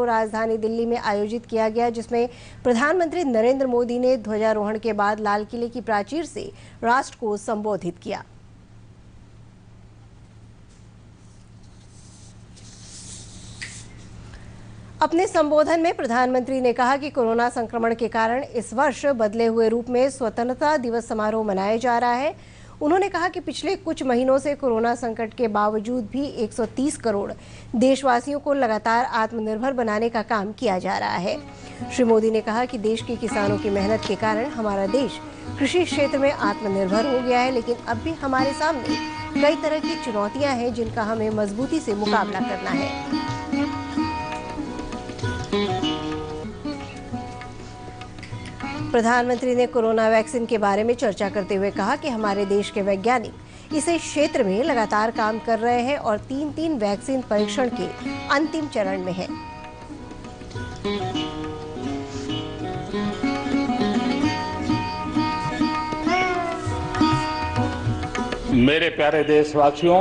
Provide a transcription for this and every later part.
समारोह राजधानी दिल्ली में आयोजित किया गया, जिसमें प्रधानमंत्री नरेंद्र मोदी ने ध्वजारोहण के बाद लाल किले की प्राचीर से राष्ट्र को संबोधित किया। अपने संबोधन में प्रधानमंत्री ने कहा कि कोरोना संक्रमण के कारण इस वर्ष बदले हुए रूप में स्वतंत्रता दिवस समारोह मनाया जा रहा है। उन्होंने कहा कि पिछले कुछ महीनों से कोरोना संकट के बावजूद भी 130 करोड़ देशवासियों को लगातार आत्मनिर्भर बनाने का काम किया जा रहा है। श्री मोदी ने कहा कि देश के किसानों की मेहनत के कारण हमारा देश कृषि क्षेत्र में आत्मनिर्भर हो गया है, लेकिन अब भी हमारे सामने कई तरह की चुनौतियां हैं जिनका हमें मजबूती से मुकाबला करना है। प्रधानमंत्री ने कोरोना वैक्सीन के बारे में चर्चा करते हुए कहा कि हमारे देश के वैज्ञानिक इस क्षेत्र में लगातार काम कर रहे हैं और 3 वैक्सीन परीक्षण के अंतिम चरण में है। मेरे प्यारे देशवासियों,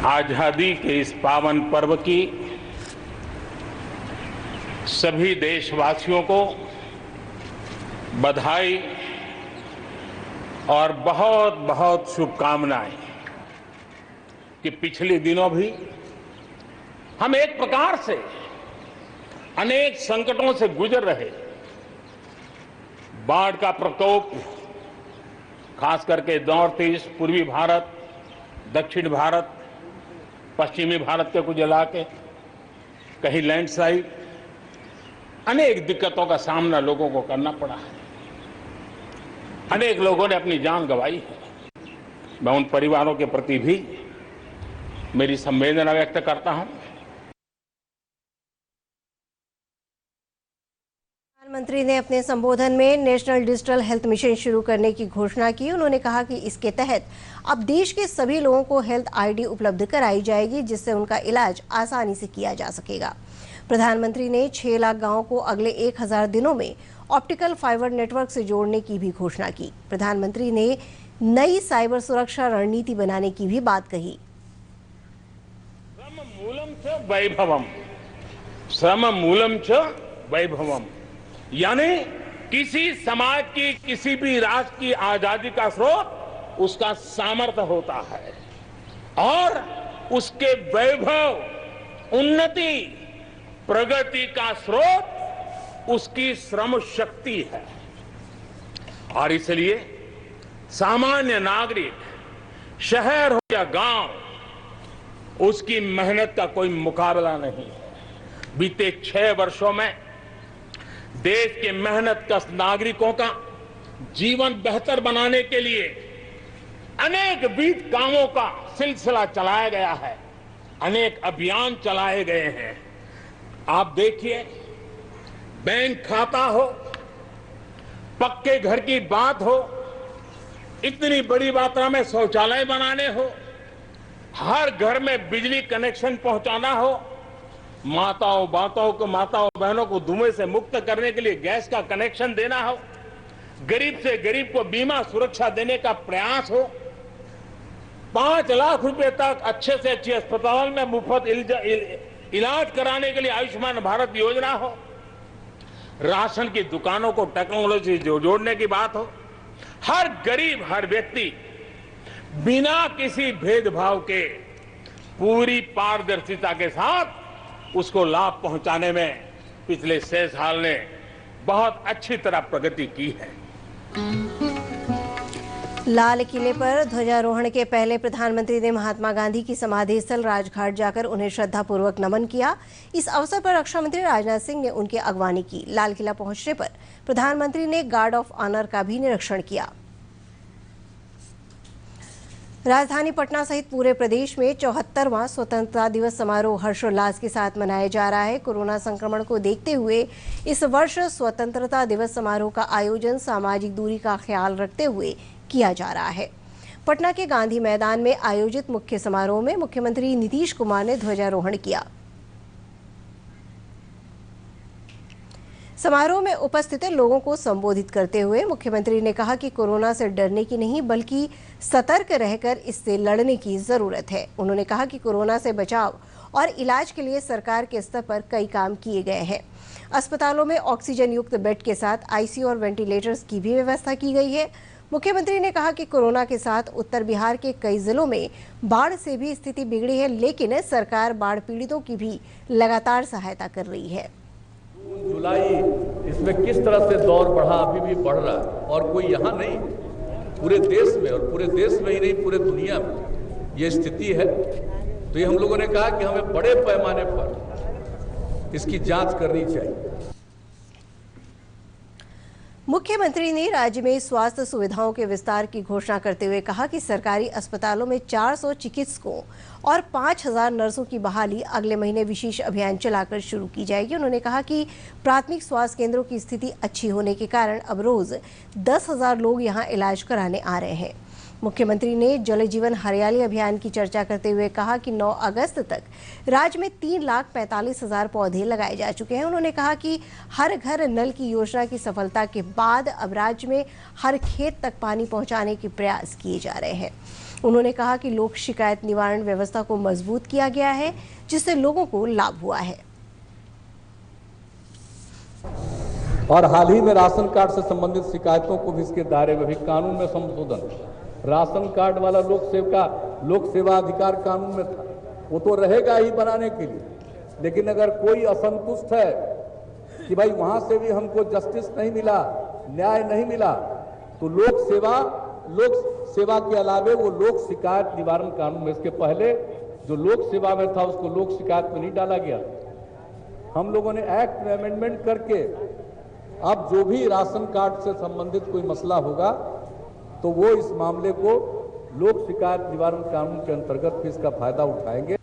आजादी के इस पावन पर्व की सभी देशवासियों को बधाई और बहुत बहुत शुभकामनाएं कि पिछले दिनों भी हम एक प्रकार से अनेक संकटों से गुजर रहे। बाढ़ का प्रकोप, खास करके नॉर्थ ईस्ट, पूर्वी भारत, दक्षिण भारत, पश्चिमी भारत के कुछ इलाके, कहीं लैंडस्लाइड, अनेक दिक्कतों का सामना लोगों को करना पड़ा है। अनेक लोगों ने अपनी जान गंवाई है। मैं उन परिवारों के प्रति भी मेरी संवेदना व्यक्त करता हूं। प्रधानमंत्री ने अपने संबोधन में नेशनल डिजिटल हेल्थ मिशन शुरू करने की घोषणा की। उन्होंने कहा कि इसके तहत अब देश के सभी लोगों को हेल्थ आईडी उपलब्ध कराई जाएगी, जिससे उनका इलाज आसानी से किया जा सकेगा। प्रधानमंत्री ने 6 लाख गांवों को अगले 1000 दिनों में ऑप्टिकल फाइबर नेटवर्क से जोड़ने की भी घोषणा की। प्रधानमंत्री ने नई साइबर सुरक्षा रणनीति बनाने की भी बात कही। श्रम मूलम च वैभवम, यानी किसी समाज की, किसी भी राष्ट्र की आजादी का स्रोत उसका सामर्थ्य होता है और उसके वैभव, उन्नति, प्रगति का स्रोत उसकी श्रम शक्ति है। और इसलिए सामान्य नागरिक, शहर हो या गांव, उसकी मेहनत का कोई मुकाबला नहीं है। बीते 6 वर्षों में देश के मेहनत कश नागरिकों का जीवन बेहतर बनाने के लिए अनेक विविध कामों का सिलसिला चलाया गया है, अनेक अभियान चलाए गए हैं। आप देखिए, बैंक खाता हो, पक्के घर की बात हो, इतनी बड़ी मात्रा में शौचालय बनाने हो, हर घर में बिजली कनेक्शन पहुंचाना हो, माताओं बहनों को धुएं से मुक्त करने के लिए गैस का कनेक्शन देना हो, गरीब से गरीब को बीमा सुरक्षा देने का प्रयास हो, 5 लाख रुपए तक अच्छे से अच्छे अस्पताल में मुफ्त इलाज कराने के लिए आयुष्मान भारत योजना हो, राशन की दुकानों को टेक्नोलॉजी जोड़ने की बात हो, हर गरीब, हर व्यक्ति बिना किसी भेदभाव के पूरी पारदर्शिता के साथ उसको लाभ पहुंचाने में पिछले 6 साल ने बहुत अच्छी तरह प्रगति की है। लाल किले पर ध्वजारोहण के पहले प्रधानमंत्री ने महात्मा गांधी की समाधि स्थल राजघाट जाकर उन्हें श्रद्धापूर्वक नमन किया। इस अवसर पर रक्षा मंत्री राजनाथ सिंह ने उनकी अगवानी की। लाल किला पहुंचने पर प्रधानमंत्री ने गार्ड ऑफ ऑनर का भी निरीक्षण किया। राजधानी पटना सहित पूरे प्रदेश में 74वां स्वतंत्रता दिवस समारोह हर्षोल्लास के साथ मनाया जा रहा है। कोरोना संक्रमण को देखते हुए इस वर्ष स्वतंत्रता दिवस समारोह का आयोजन सामाजिक दूरी का ख्याल रखते हुए किया जा रहा है। पटना के गांधी मैदान में आयोजित मुख्य समारोह में मुख्यमंत्री नीतीश कुमार ने ध्वजारोहण किया। समारोह में उपस्थित लोगों को संबोधित करते हुए मुख्यमंत्री ने कहा कि कोरोना से डरने की नहीं बल्कि सतर्क रहकर इससे लड़ने की जरूरत है। उन्होंने कहा कि कोरोना से बचाव और इलाज के लिए सरकार के स्तर पर कई काम किए गए हैं। अस्पतालों में ऑक्सीजन युक्त बेड के साथ आईसीयू और वेंटिलेटर्स की भी व्यवस्था की गई है। मुख्यमंत्री ने कहा कि कोरोना के साथ उत्तर बिहार के कई जिलों में बाढ़ से भी स्थिति बिगड़ी है, लेकिन सरकार बाढ़ पीड़ितों की भी लगातार सहायता कर रही है। जुलाई इसमें किस तरह से दौर बढ़ा, अभी भी बढ़ रहा है, और कोई यहाँ नहीं, पूरे देश में, और पूरे देश में ही नहीं पूरे दुनिया में ये स्थिति है। तो ये हम लोगों ने कहा कि हमें बड़े पैमाने पर इसकी जांच करनी चाहिए। मुख्यमंत्री ने राज्य में स्वास्थ्य सुविधाओं के विस्तार की घोषणा करते हुए कहा कि सरकारी अस्पतालों में 400 चिकित्सकों और 5000 नर्सों की बहाली अगले महीने विशेष अभियान चलाकर शुरू की जाएगी। उन्होंने कहा कि प्राथमिक स्वास्थ्य केंद्रों की स्थिति अच्छी होने के कारण अब रोज 10,000 लोग यहां इलाज कराने आ रहे हैं। मुख्यमंत्री ने जल जीवन हरियाली अभियान की चर्चा करते हुए कहा कि 9 अगस्त तक राज्य में 3,45,000 पौधे लगाए जा चुके हैं। उन्होंने कहा कि हर घर नल की योजना की सफलता के बाद अब राज्य में हर खेत तक पानी पहुंचाने के प्रयास किए जा रहे हैं। उन्होंने कहा कि लोक शिकायत निवारण व्यवस्था को मजबूत किया गया है, जिससे लोगों को लाभ हुआ है। और हाल ही में राशन कार्ड से संबंधित शिकायतों को भी इसके दायरे में भी कानून में संशोधन, राशन कार्ड वाला लोक सेवा अधिकार कानून में था, वो तो रहेगा ही बनाने के लिए, लेकिन अगर कोई असंतुष्ट है कि भाई वहां से भी हमको जस्टिस नहीं मिला, न्याय नहीं मिला, तो लोक सेवा के अलावे वो लोक शिकायत निवारण कानून में, इसके पहले जो लोक सेवा में था उसको लोक शिकायत में नहीं डाला गया। हम लोगों ने एक्ट में अमेंडमेंट करके अब जो भी राशन कार्ड से संबंधित कोई मसला होगा तो वो इस मामले को लोक शिकायत निवारण कानून के अंतर्गत भी इसका फायदा उठाएंगे।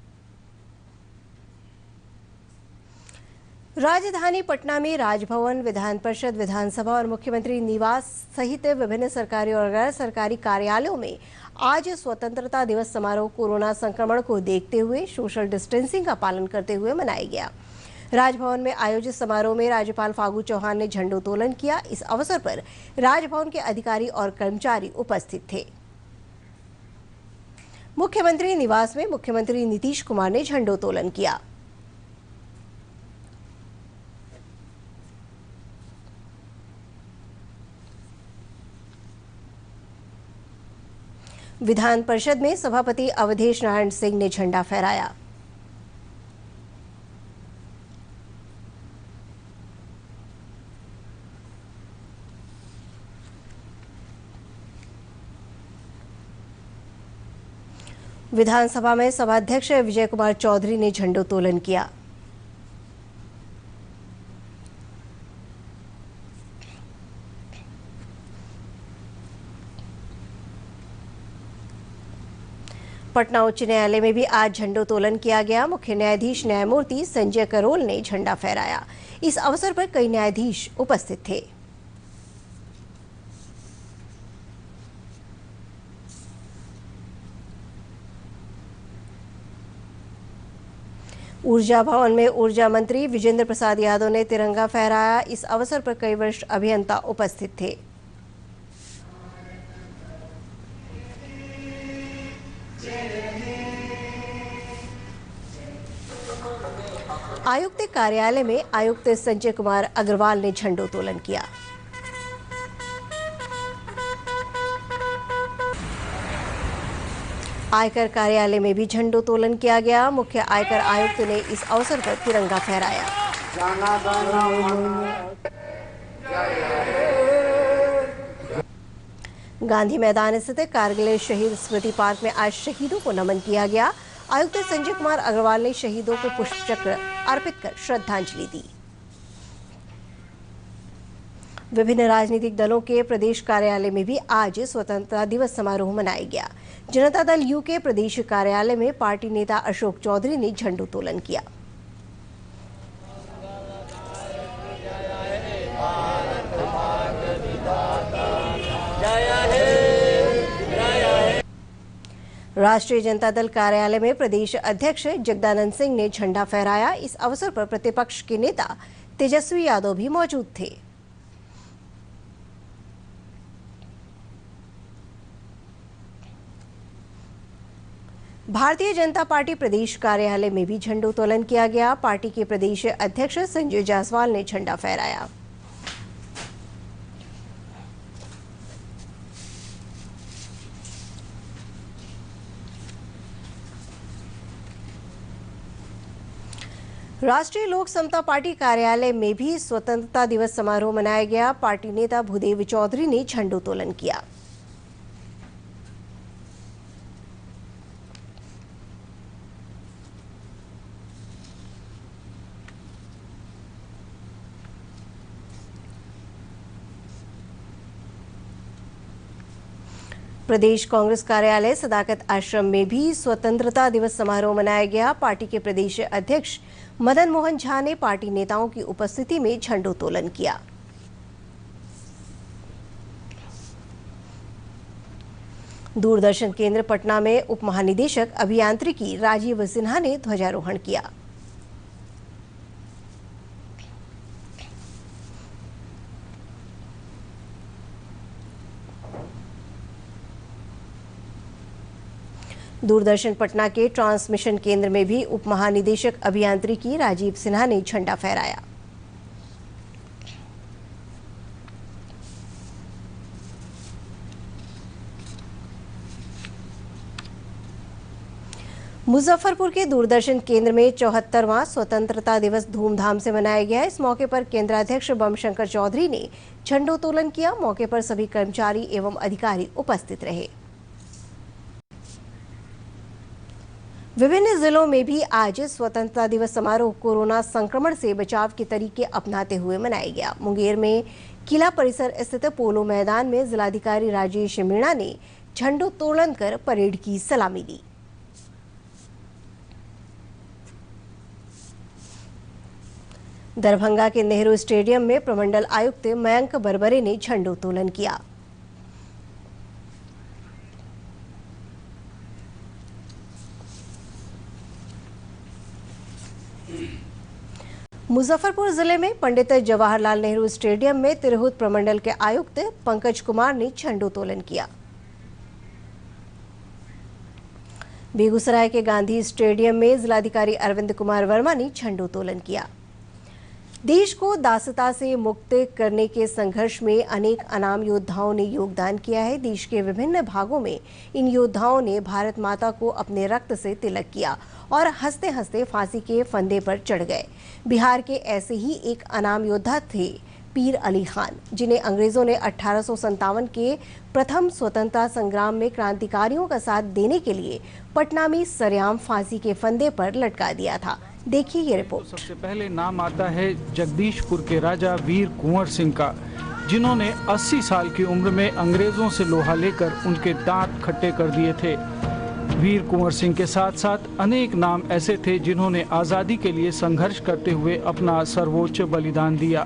राजधानी पटना में राजभवन, विधान परिषद, विधानसभा और मुख्यमंत्री निवास सहित विभिन्न सरकारी और गैर सरकारी कार्यालयों में आज स्वतंत्रता दिवस समारोह कोरोना संक्रमण को देखते हुए सोशल डिस्टेंसिंग का पालन करते हुए मनाया गया। राजभवन में आयोजित समारोह में राज्यपाल फागू चौहान ने झंडोत्तोलन किया। इस अवसर पर राजभवन के अधिकारी और कर्मचारी उपस्थित थे। मुख्यमंत्री निवास में मुख्यमंत्री नीतीश कुमार ने झंडोत्तोलन किया। विधान परिषद में सभापति अवधेश नारायण सिंह ने झंडा फहराया। विधानसभा में सभाध्यक्ष विजय कुमार चौधरी ने झंडोत्तोलन किया। पटना उच्च न्यायालय में भी आज झंडोत्तोलन किया गया। मुख्य न्यायाधीश न्यायमूर्ति संजय करोल ने झंडा फहराया। इस अवसर पर कई न्यायाधीश उपस्थित थे। ऊर्जा भवन में ऊर्जा मंत्री विजेंद्र प्रसाद यादव ने तिरंगा फहराया। इस अवसर पर कई वरिष्ठ अभियंता उपस्थित थे। आयुक्त कार्यालय में आयुक्त संजय कुमार अग्रवाल ने झंडोत्तोलन किया। आयकर कार्यालय में भी झंडोत्तोलन किया गया। मुख्य आयकर आयुक्त ने इस अवसर पर तिरंगा फहराया। गांधी मैदान स्थित कारगिल शहीद स्मृति पार्क में आज शहीदों को नमन किया गया। आयुक्त संजय कुमार अग्रवाल ने शहीदों को पुष्पचक्र अर्पित कर श्रद्धांजलि दी। विभिन्न राजनीतिक दलों के प्रदेश कार्यालय में भी आज स्वतंत्रता दिवस समारोह मनाया गया। जनता दल यू के प्रदेश कार्यालय में पार्टी नेता अशोक चौधरी ने झंडोत्तोलन किया। राष्ट्रीय जनता दल कार्यालय में प्रदेश अध्यक्ष जगदानंद सिंह ने झंडा फहराया। इस अवसर पर प्रतिपक्ष के नेता तेजस्वी यादव भी मौजूद थे। भारतीय जनता पार्टी प्रदेश कार्यालय में भी झंडोत्तोलन किया गया। पार्टी के प्रदेश अध्यक्ष संजय जायसवाल ने झंडा फहराया। राष्ट्रीय लोक समता पार्टी कार्यालय में भी स्वतंत्रता दिवस समारोह मनाया गया। पार्टी नेता भूदेव चौधरी ने झंडोत्तोलन किया। प्रदेश कांग्रेस कार्यालय सदाकत आश्रम में भी स्वतंत्रता दिवस समारोह मनाया गया। पार्टी के प्रदेश अध्यक्ष मदन मोहन झा ने पार्टी नेताओं की उपस्थिति में झंडोत्तोलन किया। दूरदर्शन केंद्र पटना में उप महानिदेशक अभियांत्रिकी राजीव सिन्हा ने ध्वजारोहण किया। दूरदर्शन पटना के ट्रांसमिशन केंद्र में भी उप महानिदेशक अभियांत्रिकी राजीव सिन्हा ने झंडा फहराया। मुजफ्फरपुर के दूरदर्शन केंद्र में 74वां स्वतंत्रता दिवस धूमधाम से मनाया गया। इस मौके पर केंद्राध्यक्ष बमशंकर चौधरी ने झंडोत्तोलन किया। मौके पर सभी कर्मचारी एवं अधिकारी उपस्थित रहे। विभिन्न जिलों में भी आज स्वतंत्रता दिवस समारोह कोरोना संक्रमण से बचाव के तरीके अपनाते हुए मनाया गया। मुंगेर में किला परिसर स्थित पोलो मैदान में जिलाधिकारी राजेश मीणा ने झंडोत्तोलन कर परेड की सलामी दी। दरभंगा के नेहरू स्टेडियम में प्रमंडल आयुक्त मयंक बरबरे ने झंडोत्तोलन किया। मुजफ्फरपुर जिले में पंडित जवाहरलाल नेहरू स्टेडियम में तिरहुत प्रमंडल के आयुक्त पंकज कुमार ने झंडोत्तोलन किया। बेगूसराय के गांधी स्टेडियम में जिलाधिकारी अरविंद कुमार वर्मा ने झंडोत्तोलन किया। देश को दासता से मुक्त करने के संघर्ष में अनेक अनाम योद्धाओं ने योगदान किया है। देश के विभिन्न भागों में इन योद्धाओं ने भारत माता को अपने रक्त से तिलक किया और हंसते हंसते फांसी के फंदे पर चढ़ गए। बिहार के ऐसे ही एक अनाम योद्धा थे पीर अली खान, जिन्हें अंग्रेजों ने 1857 के प्रथम स्वतंत्रता संग्राम में क्रांतिकारियों का साथ देने के लिए पटना में सरेआम फांसी के फंदे पर लटका दिया था। देखिए ये रिपोर्ट। सबसे पहले नाम आता है जगदीशपुर के राजा वीर कुंवर सिंह का, जिन्होंने 80 साल की उम्र में अंग्रेजों से लोहा लेकर उनके दांत खट्टे कर दिए थे। वीर कुंवर सिंह के साथ साथ अनेक नाम ऐसे थे जिन्होंने आज़ादी के लिए संघर्ष करते हुए अपना सर्वोच्च बलिदान दिया।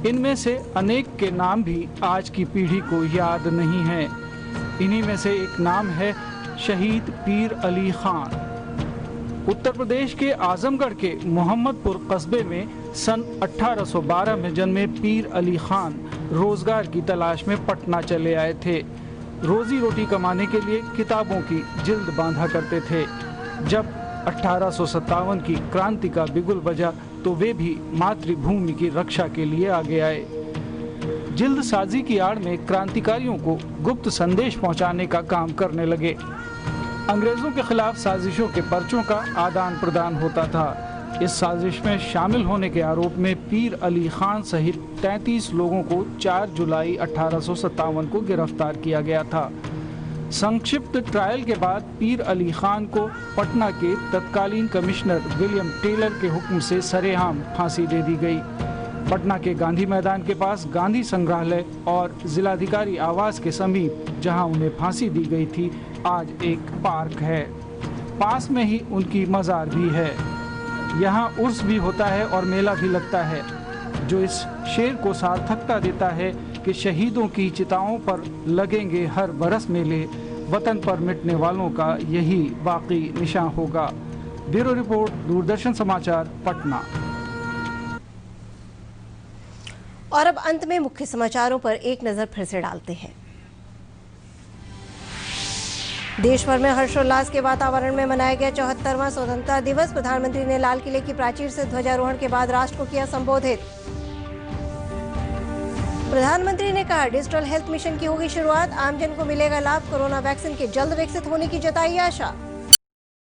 इनमें से अनेक के नाम भी आज की पीढ़ी को याद नहीं है। इन्हीं में से एक नाम है शहीद पीर अली खान। उत्तर प्रदेश के आजमगढ़ के मोहम्मदपुर कस्बे में सन 1812 में जन्मे पीर अली खान रोजगार की तलाश में पटना चले आए थे। रोजी रोटी कमाने के लिए किताबों की जिल्द बांधा करते थे। जब 1857 की क्रांति का बिगुल बजा तो वे भी मातृभूमि की रक्षा के लिए आगे आए। जिल्द साजी की आड़ में क्रांतिकारियों को गुप्त संदेश पहुंचाने का काम करने लगे। अंग्रेजों के खिलाफ साजिशों के पर्चों का आदान प्रदान होता था। इस साजिश में शामिल होने के आरोप में पीर अली खान सहित 33 लोगों को 4 जुलाई 1857 को गिरफ्तार किया गया था। संक्षिप्त ट्रायल के बाद पीर अली खान को पटना के तत्कालीन कमिश्नर विलियम टेलर के हुक्म से सरेआम फांसी दे दी गई। पटना के गांधी मैदान के पास गांधी संग्रहालय और जिलाधिकारी आवास के समीप जहां उन्हें फांसी दी गई थी, आज एक पार्क है। पास में ही उनकी मजार भी है। यहाँ उर्स भी होता है और मेला भी लगता है, जो इस शेर को सार्थकता देता है कि शहीदों की चिताओं पर लगेंगे हर बरस मेले, वतन पर मिटने वालों का यही बाकी निशान होगा। ब्यूरो रिपोर्ट, दूरदर्शन समाचार, पटना। और अब अंत में मुख्य समाचारों पर एक नजर फिर से डालते हैं। देश भर में हर्षोल्लास के वातावरण में मनाया गया 74वां स्वतंत्रता दिवस। प्रधानमंत्री ने लाल किले की प्राचीर से ध्वजारोहण के बाद राष्ट्र को किया संबोधित। प्रधानमंत्री ने कहा, डिजिटल हेल्थ मिशन की होगी शुरुआत, आमजन को मिलेगा लाभ। कोरोना वैक्सीन के जल्द विकसित होने की जताई आशा।